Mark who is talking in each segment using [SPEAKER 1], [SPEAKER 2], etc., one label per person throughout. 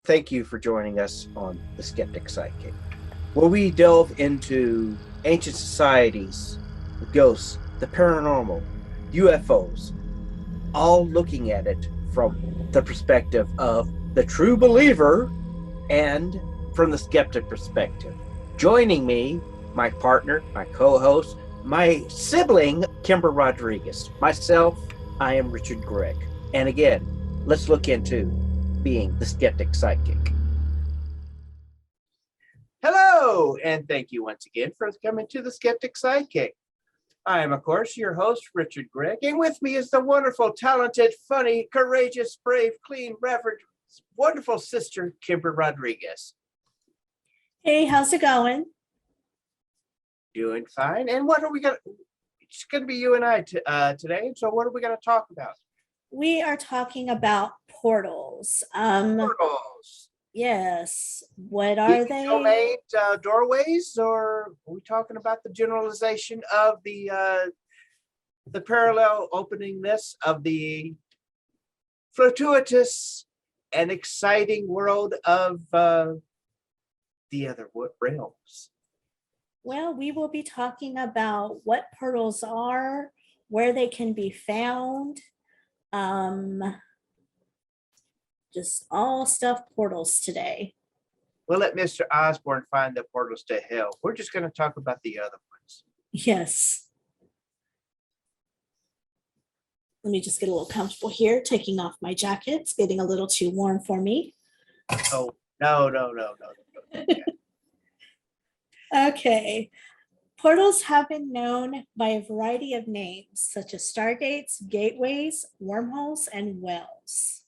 [SPEAKER 1] thank you for joining us on The Skeptic Sidekick, where we delve into ancient societies, the ghosts, the paranormal, UFOs, all looking at it from the perspective of the true believer and from the skeptic perspective. Joining me, my partner, my co-host, my sibling, Kimber Rodriguez. Myself, I am Richard Gregg. And again, let's look into being the skeptic sidekick. Hello, and thank you once again for coming to the Skeptic Sidekick. I am, of course, your host, Richard Gregg, and with me is the wonderful, talented, funny, courageous, brave, clean, revered, wonderful sister, Kimber Rodriguez.
[SPEAKER 2] Hey, how's it going?
[SPEAKER 1] Doing fine. And what are we going to, it's going to be you and I today. So what are we going to talk about?
[SPEAKER 2] We are talking about portals.
[SPEAKER 1] Portals.
[SPEAKER 2] Yes. What are they?
[SPEAKER 1] Domain doorways, or are we talking about the generalization of the parallel openingness of the fortuitous and exciting world of the other realms?
[SPEAKER 2] Well, we will be talking about what portals are, where they can be found, just all stuff portals today.
[SPEAKER 1] We'll let Mr. Osborne find the portals to hell. We're just going to talk about the other ones.
[SPEAKER 2] Yes. Let me just get a little comfortable here, taking off my jacket. It's getting a little too warm for me.
[SPEAKER 1] Oh, no.
[SPEAKER 2] Okay. Portals have been known by a variety of names, such as stargates, gateways, wormholes, and wells.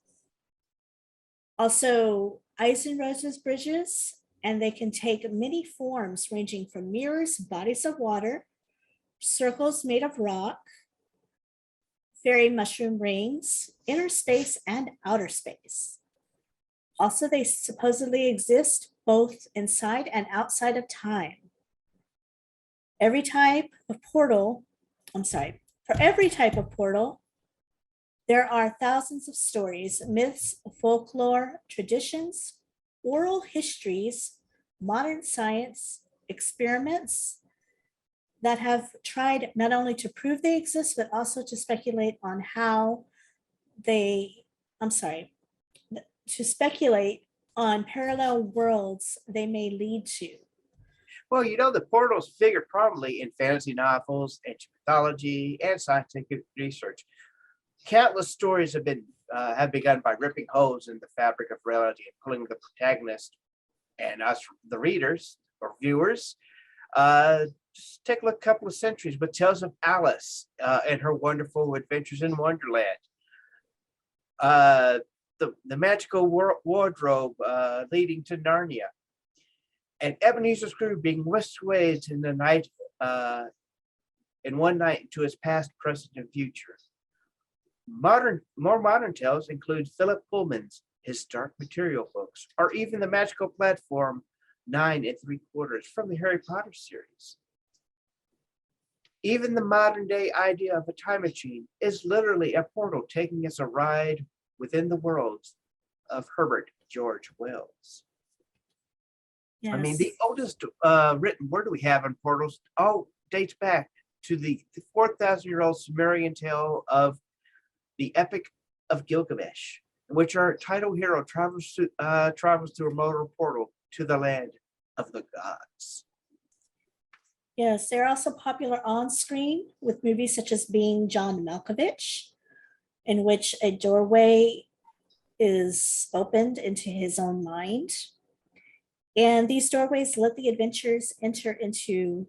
[SPEAKER 2] Also, ice and roses bridges, and they can take many forms ranging from mirrors, bodies of water, circles made of rock, fairy mushroom rings, inner space, and outer space. Also, they supposedly exist both inside and outside of time. For every type of portal, there are thousands of stories, myths, folklore, traditions, oral histories, modern science, experiments that have tried not only to prove they exist, but also to speculate on to speculate on parallel worlds they may lead to.
[SPEAKER 1] Well, the portals figure prominently in fantasy novels, ancient mythology, and scientific research. Countless stories have begun by ripping holes in the fabric of reality and pulling the protagonist and us, the readers or viewers, just take a look a couple of centuries with tales of Alice and her wonderful adventures in Wonderland. The magical wardrobe leading to Narnia, and Ebenezer Scrooge being whisked away in the night, in one night, to his past, present, and future. More modern tales include Philip Pullman's His Dark Material books, or even the magical platform 9 3/4 from the Harry Potter series. Even the modern day idea of a time machine is literally a portal taking us a ride within the worlds of Herbert George Wells.
[SPEAKER 2] Yes.
[SPEAKER 1] I mean, the oldest written word we have on portals dates back to the 4,000-year-old Sumerian tale of the Epic of Gilgamesh, in which our title hero travels through a mortal portal to the land of the gods.
[SPEAKER 2] Yes, they're also popular on screen with movies such as Being John Malkovich, in which a doorway is opened into his own mind. And these doorways let the adventurers enter into,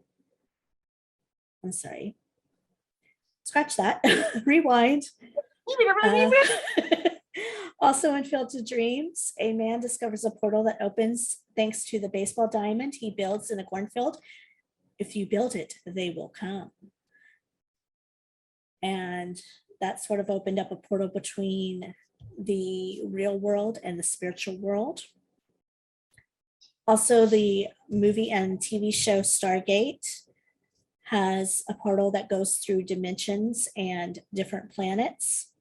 [SPEAKER 2] scratch that, rewind. Also in Field of Dreams, a man discovers a portal that opens thanks to the baseball diamond he builds in a cornfield. If you build it, they will come. And that sort of opened up a portal between the real world and the spiritual world. Also, the movie and TV show Stargate has a portal that goes through dimensions and different planets.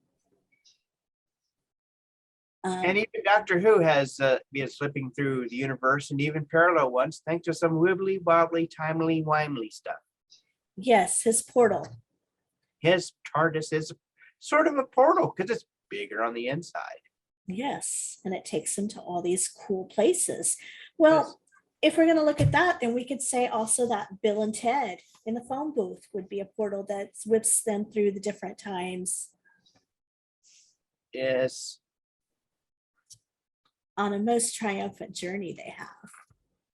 [SPEAKER 1] And
[SPEAKER 2] Um,
[SPEAKER 1] even Doctor Who has been slipping through the universe and even parallel ones, thanks to some wibbly wobbly, timely wimely stuff.
[SPEAKER 2] yes, his portal.
[SPEAKER 1] His TARDIS is sort of a portal because it's bigger on the inside.
[SPEAKER 2] Yes, and it takes him to all these cool places.
[SPEAKER 1] Yes.
[SPEAKER 2] Well, if we're going to look at that, then we could say also that Bill and Ted in the phone booth would be a portal that whips them through the different times
[SPEAKER 1] Yes.
[SPEAKER 2] on a most triumphant journey they have.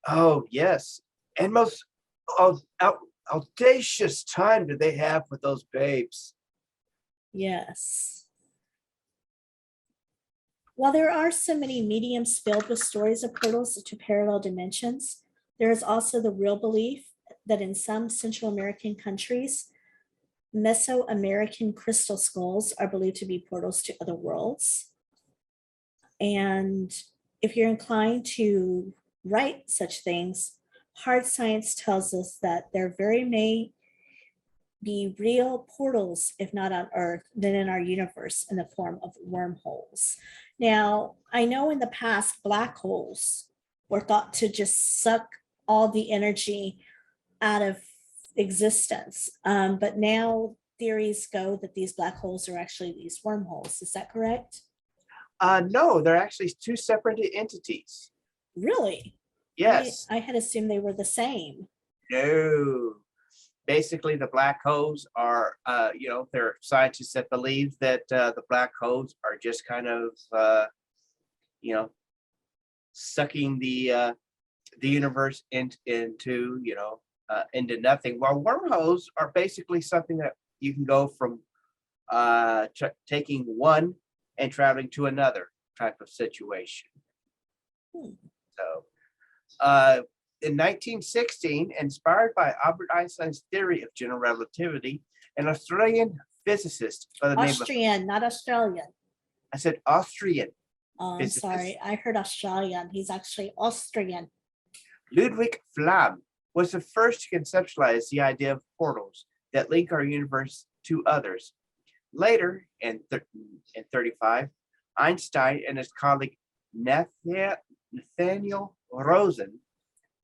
[SPEAKER 1] Oh, yes. And most audacious time do they have with those babes?
[SPEAKER 2] Yes. While there are so many mediums filled with stories of portals to parallel dimensions, there is also the real belief that in some Central American countries, Mesoamerican crystal skulls are believed to be portals to other worlds. And if you're inclined to write such things, hard science tells us that there very may be real portals, if not on Earth, then in our universe in the form of wormholes. Now, I know in the past, black holes were thought to just suck all the energy out of existence. But now theories go that these black holes are actually these wormholes. Is that correct?
[SPEAKER 1] No, they're actually two separate entities.
[SPEAKER 2] Really?
[SPEAKER 1] Yes.
[SPEAKER 2] I had assumed they were the same.
[SPEAKER 1] No. Basically, the black holes are, there are scientists that believe that the black holes are just kind of, sucking the universe into nothing. While wormholes are basically something that you can go from taking one and traveling to another type of situation.
[SPEAKER 2] Hmm.
[SPEAKER 1] So, in 1916, inspired by Albert Einstein's theory of general relativity, an Australian physicist by the name of,
[SPEAKER 2] Austrian, not Australian.
[SPEAKER 1] I said Austrian
[SPEAKER 2] Oh, I'm
[SPEAKER 1] physicist,
[SPEAKER 2] sorry. I heard Australian. He's actually Austrian.
[SPEAKER 1] Ludwig Flamm, was the first to conceptualize the idea of portals that link our universe to others. Later, in 35, Einstein and his colleague Nathaniel Rosen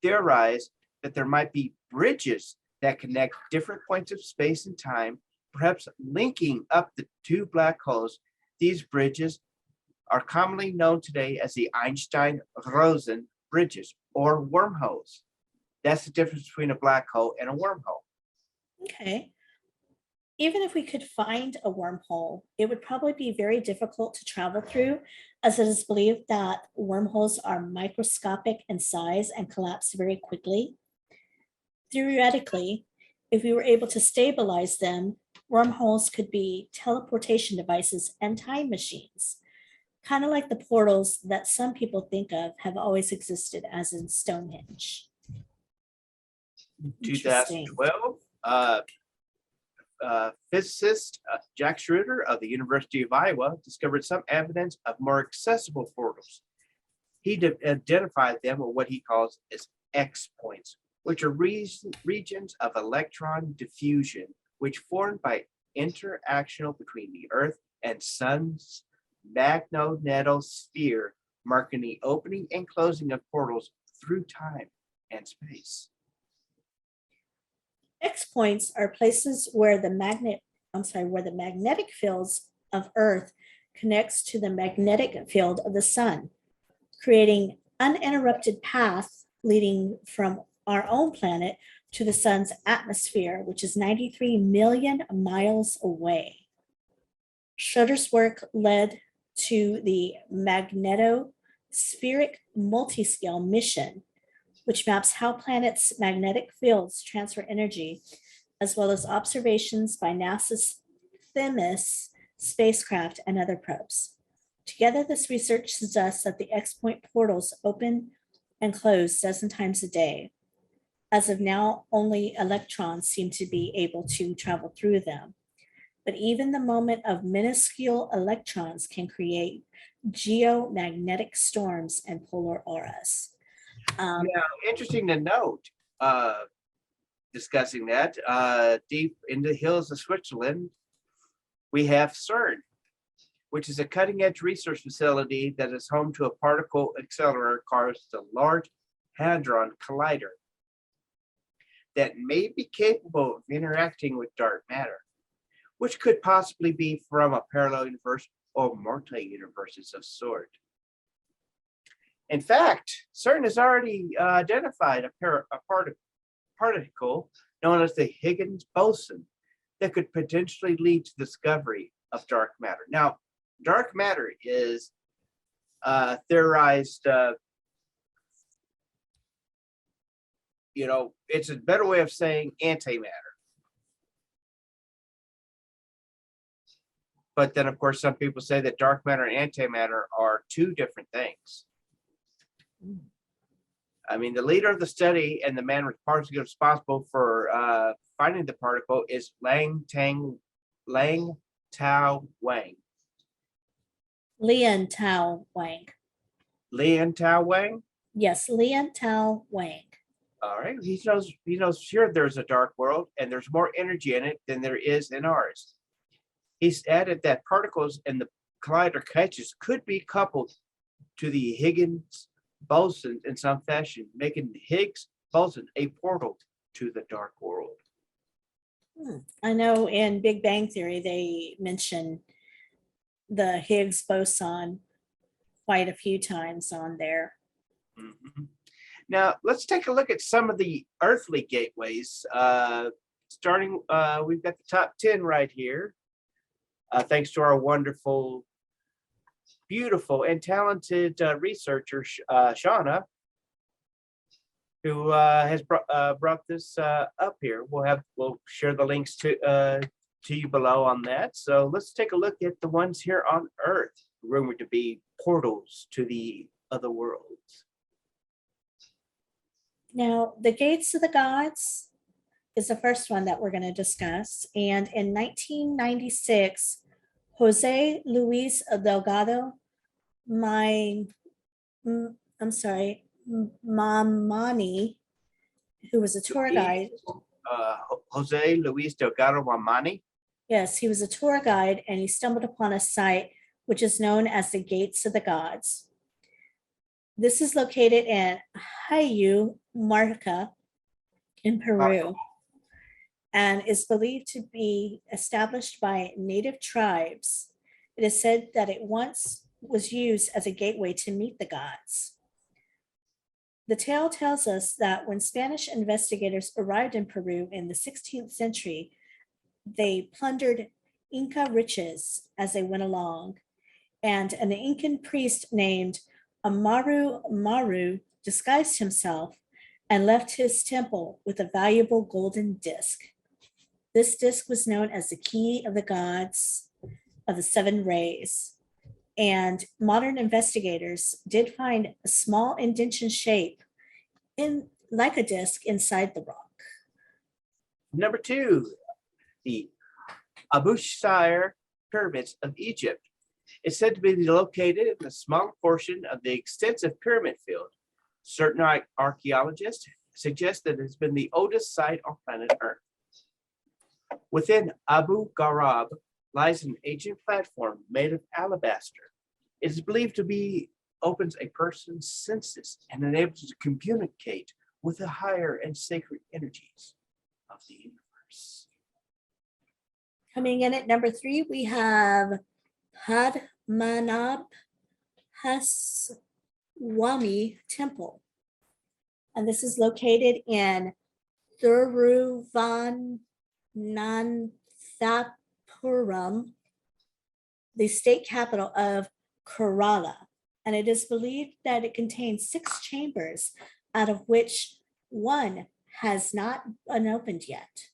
[SPEAKER 1] theorized that there might be bridges that connect different points of space and time, perhaps linking up the two black holes. These bridges are commonly known today as the Einstein-Rosen bridges or wormholes. That's the difference between a black hole and a wormhole.
[SPEAKER 2] Okay. Even if we could find a wormhole, it would probably be very difficult to travel through, as it is believed that wormholes are microscopic in size and collapse very quickly. Theoretically, if we were able to stabilize them, wormholes could be teleportation devices and time machines, kind of like the portals that some people think of have always existed, as in Stonehenge. Interesting.
[SPEAKER 1] 2012, physicist Jack Schroeder of the University of Iowa discovered some evidence of more accessible portals. He identified them with what he calls as X points, which are regions of electron diffusion, which formed by interactional between the Earth and Sun's magnetosphere, marking the opening and closing of portals through time and space.
[SPEAKER 2] X points are places where the magnetic fields of Earth connects to the magnetic field of the sun, creating uninterrupted path leading from our own planet to the sun's atmosphere, which is 93 million miles away. Schroeder's work led to the magnetospheric multiscale mission, which maps how planets' magnetic fields transfer energy, as well as observations by NASA's Themis spacecraft and other probes. Together, this research suggests that the X point portals open and close a dozen times a day. As of now, only electrons seem to be able to travel through them. But even the moment of minuscule electrons can create geomagnetic storms and polar auras.
[SPEAKER 1] Now, interesting to note, discussing that, deep in the hills of Switzerland, we have CERN, which is a cutting-edge research facility that is home to a particle accelerator called the Large Hadron Collider that may be capable of interacting with dark matter, which could possibly be from a parallel universe or multi-universes of sort. In fact, CERN has already identified a particle known as the Higgs boson that could potentially lead to the discovery of dark matter. Now, dark matter is theorized, it's a better way of saying antimatter. But then, of course, some people say that dark matter and antimatter are two different things. I mean, the leader of the study and the man responsible for finding the particle is Lang Tao Wang.
[SPEAKER 2] Lian Tao Wang.
[SPEAKER 1] Lian Tao Wang?
[SPEAKER 2] Yes, Lian Tao Wang.
[SPEAKER 1] All right. He knows sure there's a dark world and there's more energy in it than there is in ours. He's added that particles in the collider catches could be coupled to the Higgs boson in some fashion, making the Higgs boson a portal to the dark world.
[SPEAKER 2] I know in Big Bang Theory, they mention the Higgs boson quite a few times on there.
[SPEAKER 1] Mm-hmm. Now, let's take a look at some of the earthly gateways. Starting, we've got the top 10 right here. Thanks to our wonderful, beautiful, and talented researcher, Shauna, who has brought this up here. We'll share the links to you below on that. So let's take a look at the ones here on Earth, rumored to be portals to the other worlds.
[SPEAKER 2] Now, the Gates of the Gods is the first one that we're going to discuss. And in 1996, Jose Luis Delgado, Mamani, who was a tour guide.
[SPEAKER 1] Jose Luis Delgado Mamani?
[SPEAKER 2] Yes, he was a tour guide and he stumbled upon a site which is known as the Gates of the Gods. This is located in Hayu, Marca, in Peru, and is believed to be established by native tribes. It is said that it once was used as a gateway to meet the gods. The tale tells us that when Spanish investigators arrived in Peru in the 16th century, they plundered Inca riches as they went along, and an Incan priest named Amaru Maru disguised himself and left his temple with a valuable golden disc. This disc was known as the Key of the Gods of the Seven Rays, and modern investigators did find a small indentation shape like a disc inside the rock.
[SPEAKER 1] Number 2, the Abu Shire pyramids of Egypt. It's said to be located in a small portion of the extensive pyramid field. Certain archaeologists suggest that it's been the oldest site on planet Earth. Within Abu Gharaib lies an ancient platform made of alabaster. It is believed to be opens a person's senses and enables to communicate with the higher and sacred energies of the universe.
[SPEAKER 2] Coming in at number 3, we have Padmanabh Swami Temple. And this is located in Thiruvananthapuram, the state capital of Kerala. And it is believed that it contains 6 chambers, out of which one has not been opened yet.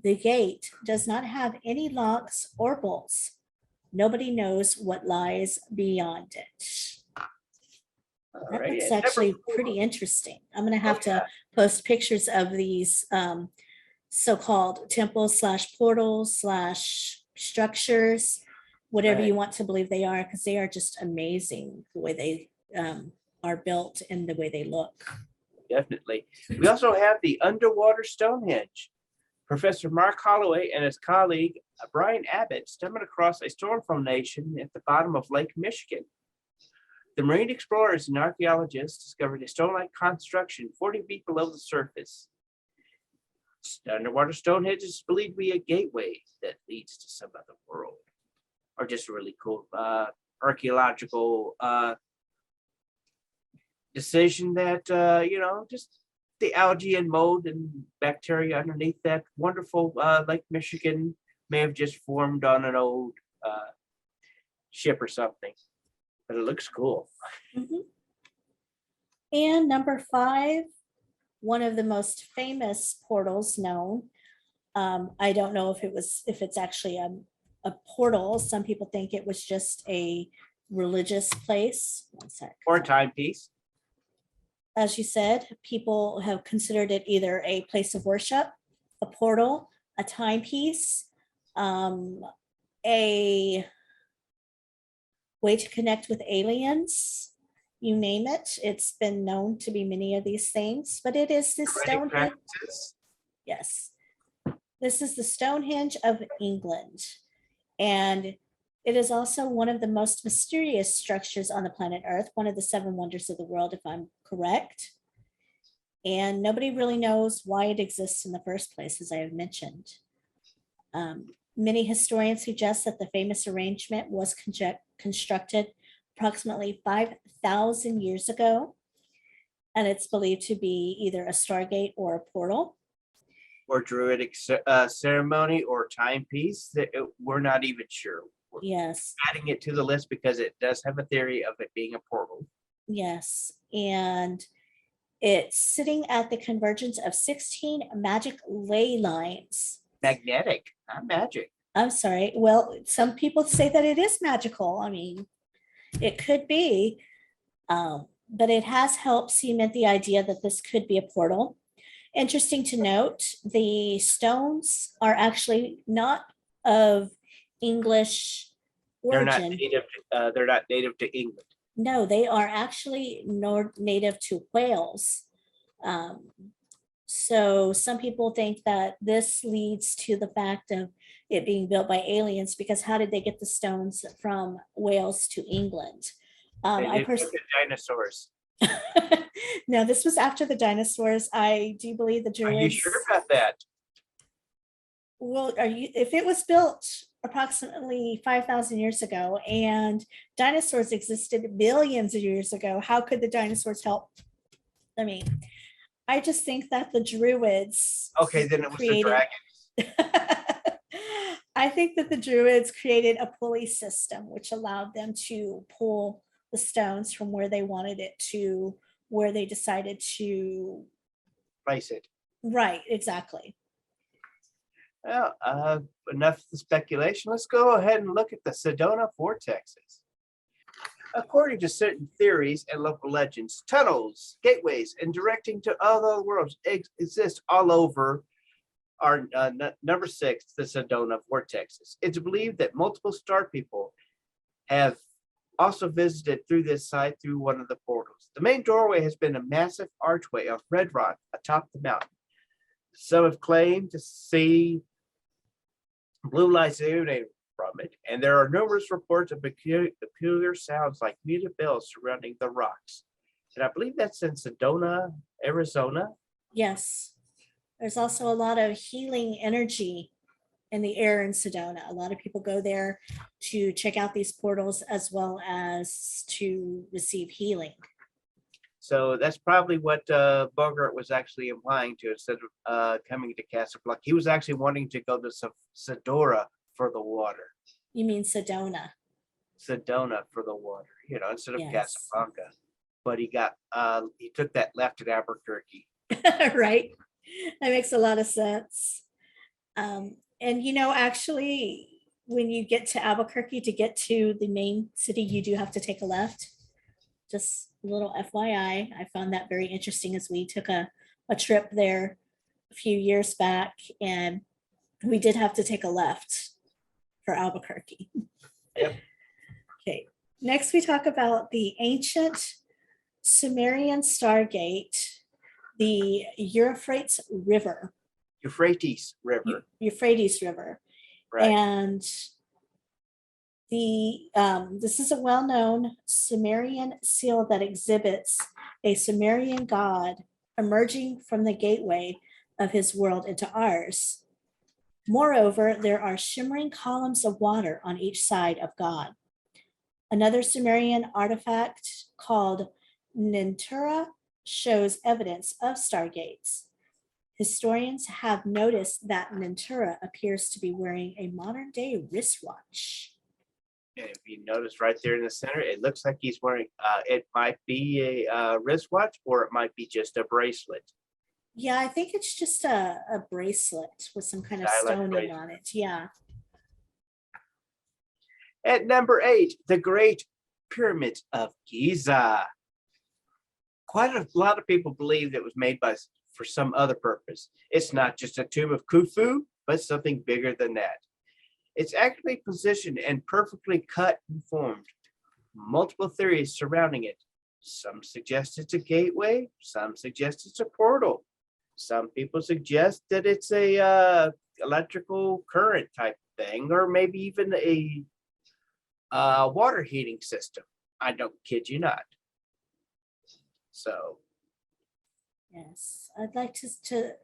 [SPEAKER 2] The gate does not have any locks or bolts. Nobody knows what lies beyond it. That looks actually pretty interesting. I'm going to have to post pictures of these so-called temples / portals / structures, whatever you want to believe they are, because they are just amazing the way they are built and the way they look.
[SPEAKER 1] Definitely. We also have the underwater Stonehenge. Professor Mark Holloway and his colleague Brian Abbott stumbled across a storm formation at the bottom of Lake Michigan. The marine explorers and archaeologists discovered a stone-like construction 40 feet below the surface. Underwater Stonehenge is believed to be a gateway that leads to some other world, or just a really cool archaeological decision that just the algae and mold and bacteria underneath that wonderful Lake Michigan may have just formed on an old ship or something, but it looks cool.
[SPEAKER 2] Mhm. And number 5, one of the most famous portals known. I don't know if it's actually a portal. Some people think it was just a religious place. One sec.
[SPEAKER 1] Or a timepiece.
[SPEAKER 2] As you said, people have considered it either a place of worship, a portal, a timepiece, a way to connect with aliens, you name it. It's been known to be many of these things, but it is the Stonehenge. Yes. This is the Stonehenge of England. And it is also one of the most mysterious structures on the planet Earth, one of the 7 wonders of the world, if I'm correct. And nobody really knows why it exists in the first place, as I have mentioned. Many historians suggest that the famous arrangement was constructed approximately 5,000 years ago, and it's believed to be either a stargate or a portal.
[SPEAKER 1] Or druidic ceremony or timepiece that we're not even sure. We're
[SPEAKER 2] Yes.
[SPEAKER 1] adding it to the list because it does have a theory of it being a portal.
[SPEAKER 2] Yes. And it's sitting at the convergence of 16 magic ley lines.
[SPEAKER 1] Magnetic, not magic.
[SPEAKER 2] I'm sorry. Well, some people say that it is magical. I mean, it could be, but it has helped cement the idea that this could be a portal. Interesting to note, the stones are actually not of English origin.
[SPEAKER 1] They're not native to England.
[SPEAKER 2] No, they are actually native to Wales. So some people think that this leads to the fact of it being built by aliens, because how did they get the stones from Wales to England?
[SPEAKER 1] They took the dinosaurs.
[SPEAKER 2] No, this was after the dinosaurs. I do believe the Druids.
[SPEAKER 1] Are you sure about that?
[SPEAKER 2] Well, if it was built approximately 5,000 years ago and dinosaurs existed billions of years ago, how could the dinosaurs help? I mean, I just think that the Druids.
[SPEAKER 1] Okay, then it was the dragons.
[SPEAKER 2] I think that the Druids created a pulley system which allowed them to pull the stones from where they wanted it to where they decided to
[SPEAKER 1] place it.
[SPEAKER 2] Right, exactly.
[SPEAKER 1] Well, enough of the speculation. Let's go ahead and look at the Sedona vortexes. According to certain theories and local legends, tunnels, gateways, and directing to other worlds exist all over our number 6, the Sedona vortexes. It's believed that multiple star people have also visited through this site through one of the portals. The main doorway has been a massive archway of red rock atop the mountain. Some have claimed to see blue lights emanating from it, and there are numerous reports of peculiar sounds like muted bells surrounding the rocks. And I believe that's in Sedona, Arizona.
[SPEAKER 2] Yes. There's also a lot of healing energy in the air in Sedona. A lot of people go there to check out these portals as well as to receive healing.
[SPEAKER 1] So that's probably what Bogart was actually implying to, instead of coming to Casablanca. He was actually wanting to go to Sedora for the water.
[SPEAKER 2] You mean Sedona?
[SPEAKER 1] Sedona for the water, instead of
[SPEAKER 2] Yes.
[SPEAKER 1] Casablanca. But he took that left at Albuquerque.
[SPEAKER 2] Right. That makes a lot of sense. And actually, when you get to Albuquerque, to get to the main city, you do have to take a left. Just a little FYI. I found that very interesting as we took a trip there a few years back, and we did have to take a left for Albuquerque.
[SPEAKER 1] Yep.
[SPEAKER 2] Okay. Next, we talk about the ancient Sumerian stargate, the Euphrates River.
[SPEAKER 1] Euphrates River.
[SPEAKER 2] Euphrates River.
[SPEAKER 1] Right.
[SPEAKER 2] And this is a well-known Sumerian seal that exhibits a Sumerian god emerging from the gateway of his world into ours. Moreover, there are shimmering columns of water on each side of God. Another Sumerian artifact called Nintura shows evidence of stargates. Historians have noticed that Nintura appears to be wearing a modern day wristwatch.
[SPEAKER 1] And if you notice right there in the center, it looks like he's wearing, it might be a wristwatch or it might be just a bracelet.
[SPEAKER 2] Yeah, I think it's just a bracelet with some kind of
[SPEAKER 1] Stylized
[SPEAKER 2] stoning
[SPEAKER 1] bracelet.
[SPEAKER 2] on it. Yeah.
[SPEAKER 1] At number 8, the Great Pyramid of Giza. Quite a lot of people believe it was made for some other purpose. It's not just a tomb of Khufu, but something bigger than that. It's accurately positioned and perfectly cut and formed. Multiple theories surrounding it. Some suggest it's a gateway. Some suggest it's a portal. Some people suggest that it's a electrical current type thing, or maybe even a water heating system. I don't kid you not. So,
[SPEAKER 2] Yes. I'd like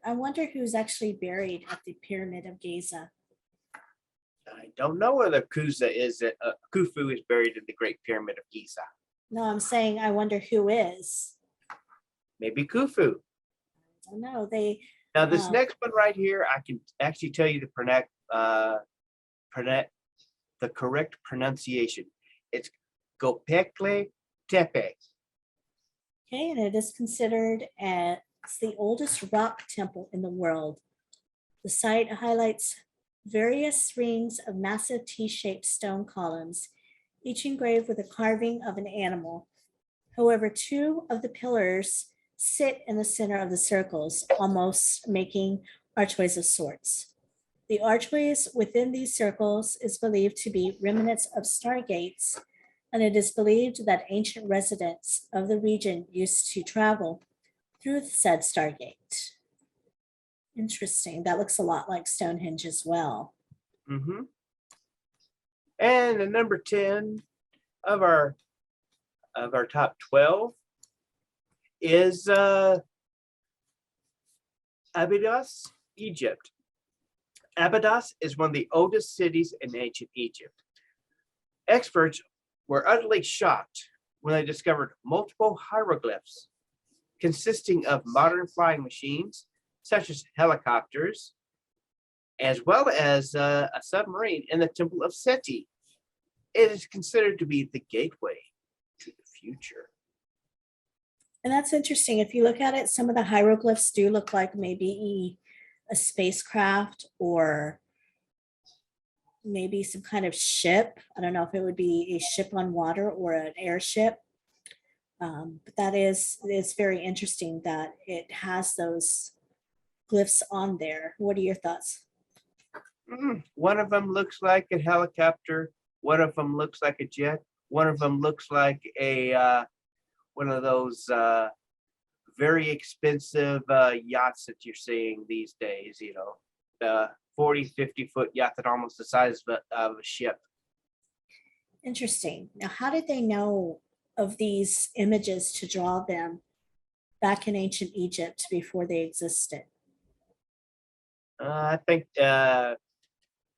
[SPEAKER 2] I wonder who's actually buried at the Pyramid of Giza.
[SPEAKER 1] I don't know whether Khufu is buried in the Great Pyramid of Giza.
[SPEAKER 2] No, I'm saying I wonder who is.
[SPEAKER 1] Maybe Khufu.
[SPEAKER 2] I don't know.
[SPEAKER 1] Now, this next one right here, I can actually tell you the correct pronunciation. It's Gobekli Tepe.
[SPEAKER 2] Okay, and it is considered as the oldest rock temple in the world. The site highlights various rings of massive T-shaped stone columns, each engraved with a carving of an animal. However, two of the pillars sit in the center of the circles, almost making archways of sorts. The archways within these circles is believed to be remnants of stargates, and it is believed that ancient residents of the region used to travel through said stargate. Interesting. That looks a lot like Stonehenge as well.
[SPEAKER 1] Mm-hmm. And the number 10 of our top 12 is Abydos, Egypt. Abydos is one of the oldest cities in ancient Egypt. Experts were utterly shocked when they discovered multiple hieroglyphs consisting of modern flying machines, such as helicopters, as well as a submarine in the Temple of Seti. It is considered to be the gateway to the future.
[SPEAKER 2] And that's interesting. If you look at it, some of the hieroglyphs do look like maybe a spacecraft or maybe some kind of ship. I don't know if it would be a ship on water or an airship. But that is very interesting that it has those glyphs on there. What are your thoughts?
[SPEAKER 1] One of them looks like a helicopter. One of them looks like a jet. One of them looks like a one of those very expensive yachts that you're seeing these days. You know, the 40, 50-foot yacht that almost the size of a ship.
[SPEAKER 2] Interesting. Now, how did they know of these images to draw them back in ancient Egypt before they existed?
[SPEAKER 1] I think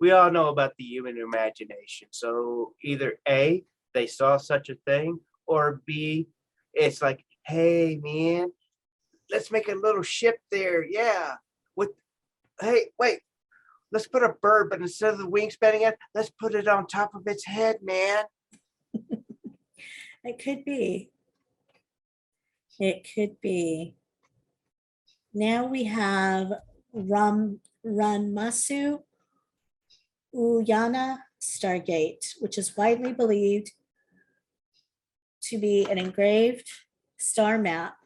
[SPEAKER 1] we all know about the human imagination. So either A, they saw such a thing, or B, it's like, hey, man, let's make a little ship there. Yeah. Hey, wait, let's put a bird, but instead of the wings spanning out, let's put it on top of its head, man.
[SPEAKER 2] It could be. It could be. Now we have Ranmasu Uyana Stargate, which is widely believed to be an engraved star map.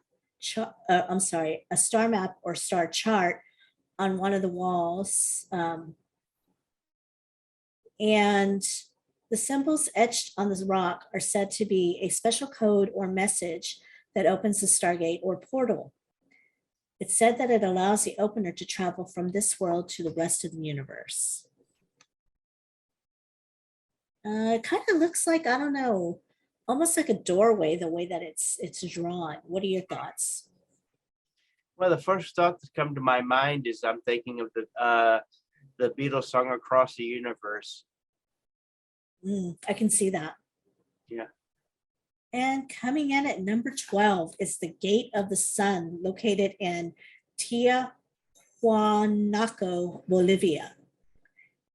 [SPEAKER 2] A star map or star chart on one of the walls. And the symbols etched on this rock are said to be a special code or message that opens the stargate or portal. It's said that it allows the opener to travel from this world to the rest of the universe. It kind of looks like, I don't know, almost like a doorway, the way that it's drawn. What are your thoughts?
[SPEAKER 1] Well, the first thought that come to my mind is I'm thinking of the Beatles song "Across the Universe."
[SPEAKER 2] I can see that.
[SPEAKER 1] Yeah.
[SPEAKER 2] And coming in at number 12 is the Gate of the Sun, located in Tiahuanaco, Bolivia.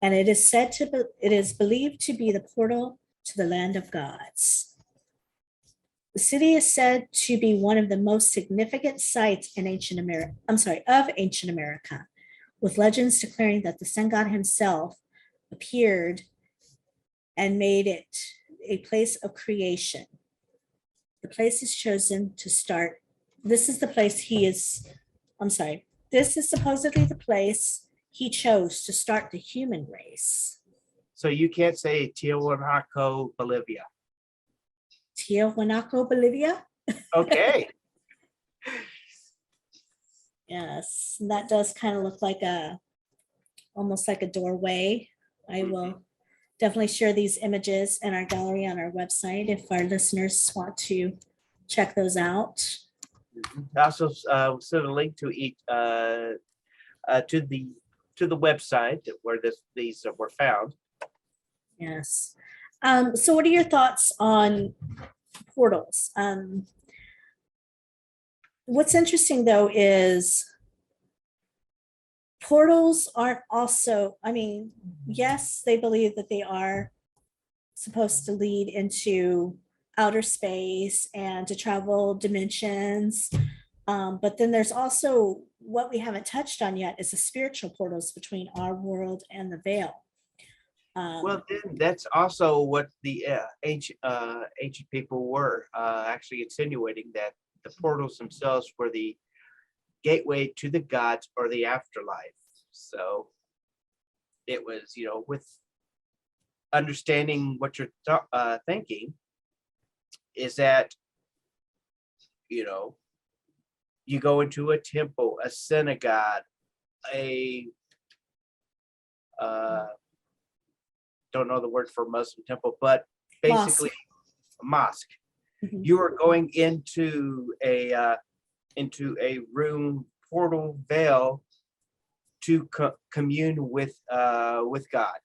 [SPEAKER 2] And it is believed to be the portal to the land of gods. The city is said to be one of the most significant sites in ancient America, of ancient America, with legends declaring that the sun god himself appeared and made it a place of creation. The place is chosen to start. This is the place he is, I'm sorry, this is supposedly the place he chose to start the human race.
[SPEAKER 1] So you can't say Tiahuanaco, Bolivia.
[SPEAKER 2] Tiahuanaco, Bolivia?
[SPEAKER 1] Okay.
[SPEAKER 2] Yes, that does kind of look like almost like a doorway. I will definitely share these images in our gallery on our website if our listeners want to check those out.
[SPEAKER 1] I also sent a link to each to the website where these were found.
[SPEAKER 2] Yes. So what are your thoughts on portals? What's interesting though is portals aren't also, I mean, yes, they believe that they are supposed to lead into outer space and to travel dimensions. But then there's also what we haven't touched on yet is the spiritual portals between our world and the veil.
[SPEAKER 1] Well, then that's also what the ancient people were actually insinuating, that the portals themselves were the gateway to the gods or the afterlife. So it was, with understanding what you're thinking, is that, you go into a temple, a synagogue, a don't know the word for Muslim temple, but basically a mosque.
[SPEAKER 2] Mhm.
[SPEAKER 1] You are going into a room, portal, veil, to commune with God.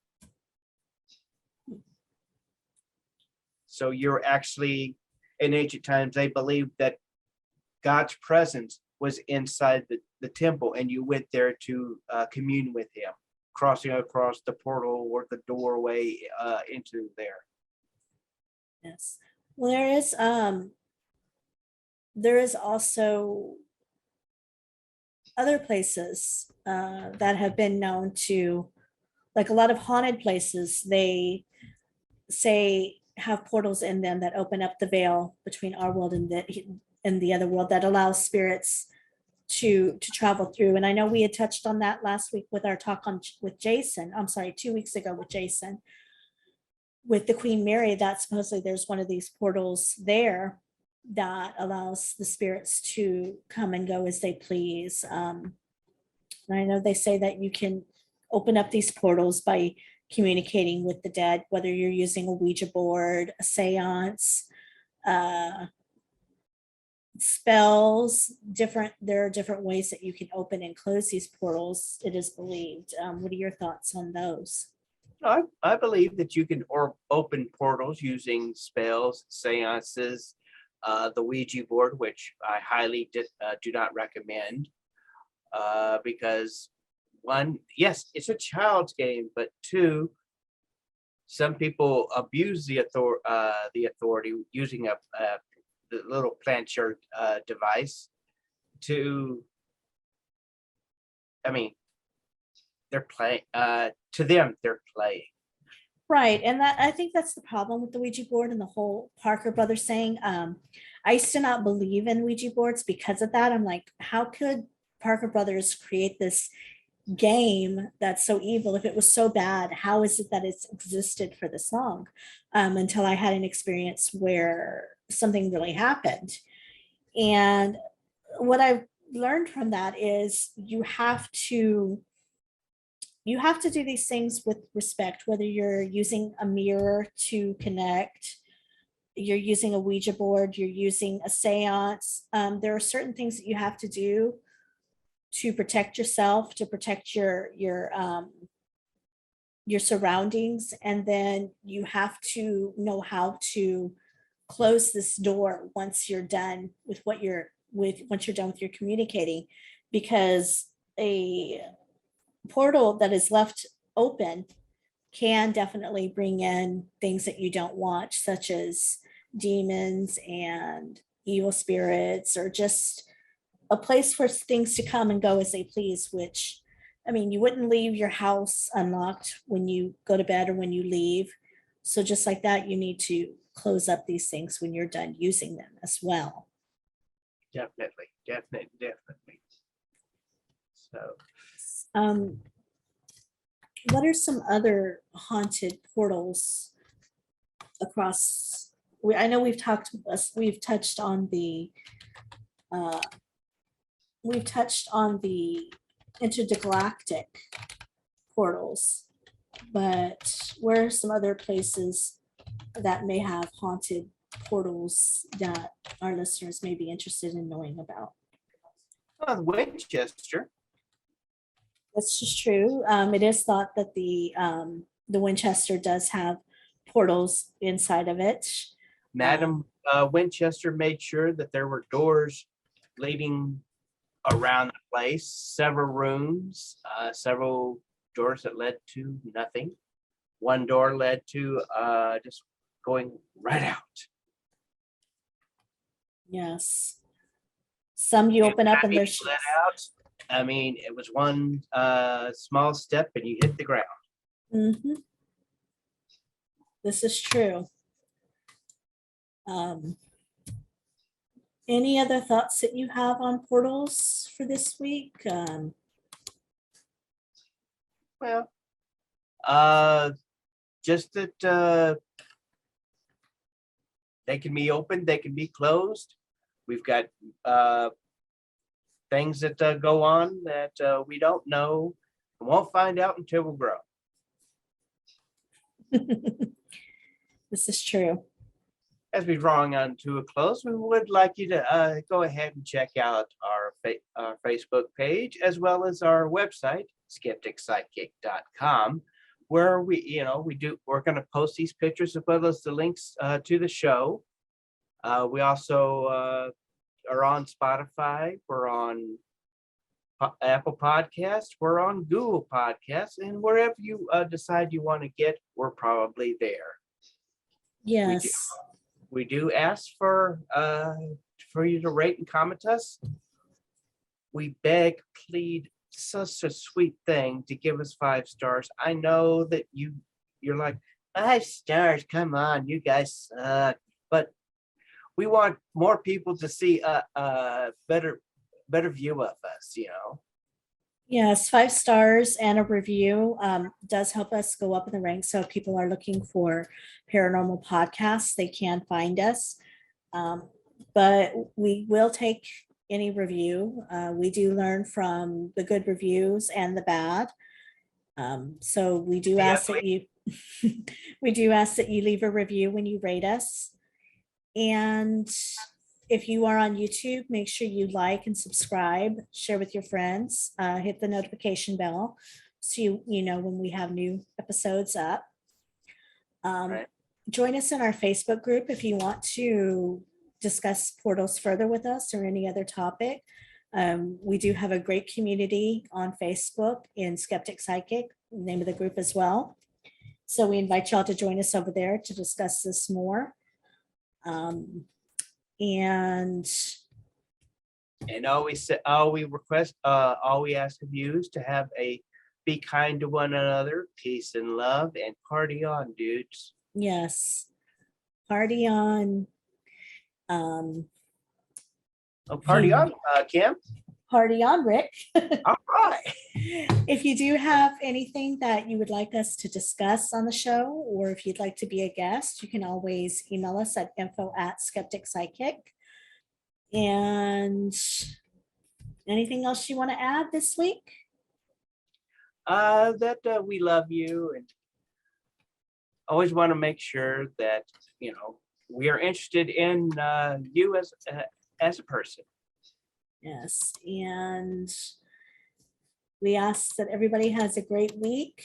[SPEAKER 1] So you're actually, in ancient times, they believed that God's presence was inside the temple, and you went there to commune with him, crossing across the portal or the doorway into there.
[SPEAKER 2] Yes. Well, there is also other places that have been known to, like a lot of haunted places, they say have portals in them that open up the veil between our world and the other world that allows spirits to travel through. And I know we had touched on that last week with our talk with Jason. I'm sorry, 2 weeks ago with Jason, with the Queen Mary, that supposedly there's one of these portals there that allows the spirits to come and go as they please. And I know they say that you can open up these portals by communicating with the dead, whether you're using a Ouija board, a seance, uh, spells, there are different ways that you can open and close these portals, it is believed. What are your thoughts on those?
[SPEAKER 1] I believe that you can open portals using spells, seances, the Ouija board, which I highly do not recommend, because one, yes, it's a child's game, but two, some people abuse the authority using the little planchette device to, I mean, they're playing, to them, they're playing.
[SPEAKER 2] Right. And that, I think that's the problem with the Ouija board and the whole Parker Brothers saying. I used to not believe in Ouija boards because of that. I'm like, how could Parker Brothers create this game that's so evil? If it was so bad, how is it that it's existed for this long? Until I had an experience where something really happened. And what I've learned from that is you have to do these things with respect, whether you're using a mirror to connect, you're using a Ouija board, you're using a seance. There are certain things that you have to do to protect yourself, to protect your surroundings, and then you have to know how to close this door once you're done with what you're with once you're done with your communicating, because a portal that is left open can definitely bring in things that you don't want, such as demons and evil spirits, or just a place for things to come and go as they please. Which, I mean, you wouldn't leave your house unlocked when you go to bed or when you leave. So, just like that, you need to close up these things when you're done using them as well.
[SPEAKER 1] Definitely, definitely. So,
[SPEAKER 2] What are some other haunted portals across? I know we've touched on the uh, intergalactic portals, but where are some other places that may have haunted portals that our listeners may be interested in knowing about?
[SPEAKER 1] Winchester.
[SPEAKER 2] That's just true. It is thought that the Winchester does have portals inside of it.
[SPEAKER 1] Madam Winchester made sure that there were doors leading around the place, several rooms, several doors that led to nothing. One door led to just going right out.
[SPEAKER 2] Yes. Some you open up and there's
[SPEAKER 1] let out. I mean, it was one small step and you hit the ground.
[SPEAKER 2] Mm-hmm. This is true. Any other thoughts that you have on portals for this week?
[SPEAKER 1] Well, just that they can be opened, they can be closed. We've got things that go on that we don't know and won't find out until we grow.
[SPEAKER 2] This is true.
[SPEAKER 1] As we're drawing on to a close, we would like you to go ahead and check out our Facebook page as well as our website, skepticpsychic.com, where we're going to post these pictures as well as the links to the show. We also are on Spotify. We're on Apple Podcasts. We're on Google Podcasts, and wherever you decide you want to get, we're probably there.
[SPEAKER 2] Yes.
[SPEAKER 1] We do ask for you to rate and comment us. We beg, plead, such a sweet thing to give us 5 stars. I know that you're like, 5 stars, come on, you guys suck. But we want more people to see a better view of us,
[SPEAKER 2] Yes, 5 stars and a review does help us go up in the ranks. So if people are looking for paranormal podcasts, they can find us. But we will take any review. We do learn from the good reviews and the bad. So we do ask that you we do ask that you leave a review when you rate us. And if you are on YouTube, make sure you like and subscribe, share with your friends, hit the notification bell so you know when we have new episodes up.
[SPEAKER 1] Right.
[SPEAKER 2] Join us in our Facebook group if you want to discuss portals further with us or any other topic. We do have a great community on Facebook in Skeptic Psychic, name of the group as well. So we invite y'all to join us over there to discuss this more. And
[SPEAKER 1] all we ask of you is to have be kind to one another, peace and love, and party on, dudes.
[SPEAKER 2] Yes, party on.
[SPEAKER 1] Party on, Kim.
[SPEAKER 2] Party on, Rick.
[SPEAKER 1] All right.
[SPEAKER 2] If you do have anything that you would like us to discuss on the show, or if you'd like to be a guest, you can always email us at info@skepticpsychic. And Anything else you want to add this week?
[SPEAKER 1] That we love you and always want to make sure that, we are interested in you as a person.
[SPEAKER 2] Yes, and we ask that everybody has a great week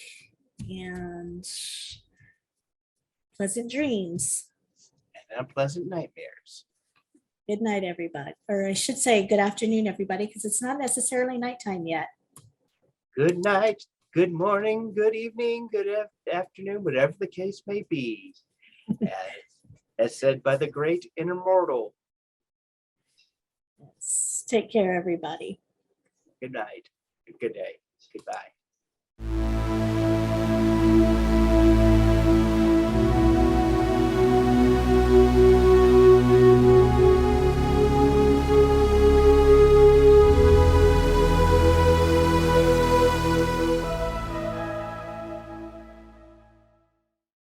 [SPEAKER 2] and pleasant dreams.
[SPEAKER 1] And unpleasant nightmares.
[SPEAKER 2] Good night, everybody. Or I should say good afternoon, everybody, because it's not necessarily nighttime yet.
[SPEAKER 1] Good night, good morning, good evening, good afternoon, whatever the case may be. As said by the great immortal.
[SPEAKER 2] Yes. Take care, everybody.
[SPEAKER 1] Good night, good day, goodbye.